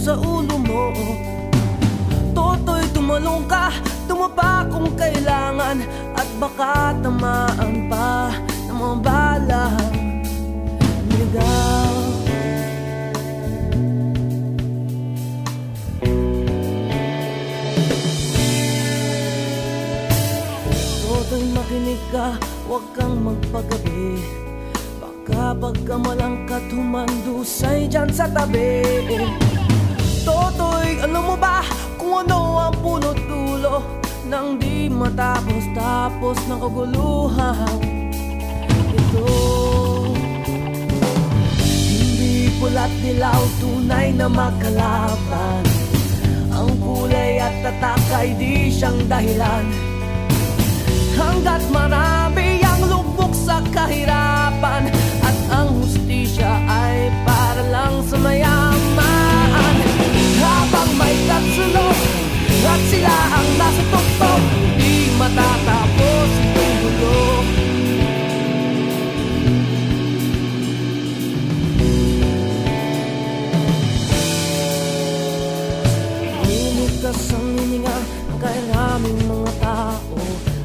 sa ulo mo. Toto'y tumalong ka, tumapa kung kailangan, at baka tamaan pa ng mga balang niligaw. Toto'y makinig ka, huwag kang magpagabi. Baka pagkamalangkat humandusay dyan sa tabi. Toto'y alam mo ba kung ano ang punot dulo nang di matapos-tapos ng kaguluhan ito? Hindi pula't dilaw, tunay na magkalaban. Ang kulay at tatak ay di siyang dahilan. Hanggat marami ang lubog sa kahirapan, at ang hustisya ay para lang sa mayaman. Habang may tatsulok at sila ang nasa tuktok, di matatapos itong gulo. Limitas ang hininga ng kairaming mga tao,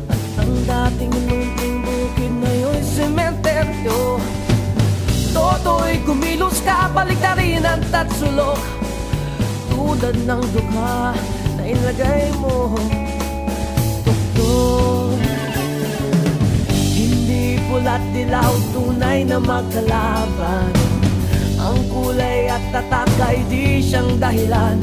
at ang dating inunting bukid ngayon'y sementeryo. Toto'y kumilos ka, baliktarin ang tatsulok, tulad ng dukha na ilagay mo tuktok. Hindi pula't dilaw, tunay na magkalaban. Ang kulay at tatak ay di siyang dahilan.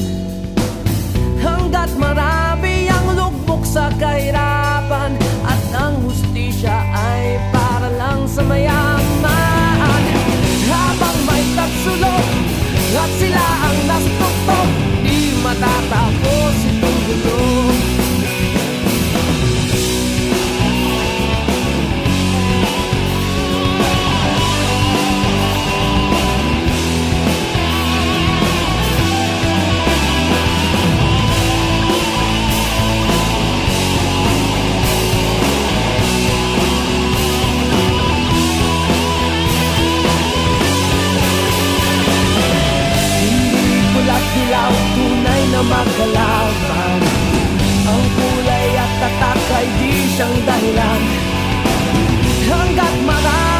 Hanggat marami ang lugmok sa kahirapan, at ang hustisya ay para lang sa mayaman. Habang may tatsulok at sila ang nasa tuktok, di matatapos itong gulo. Tunay na magkalaban. Ang kulay at tatak ay di siyang dahilan. Hanggat marami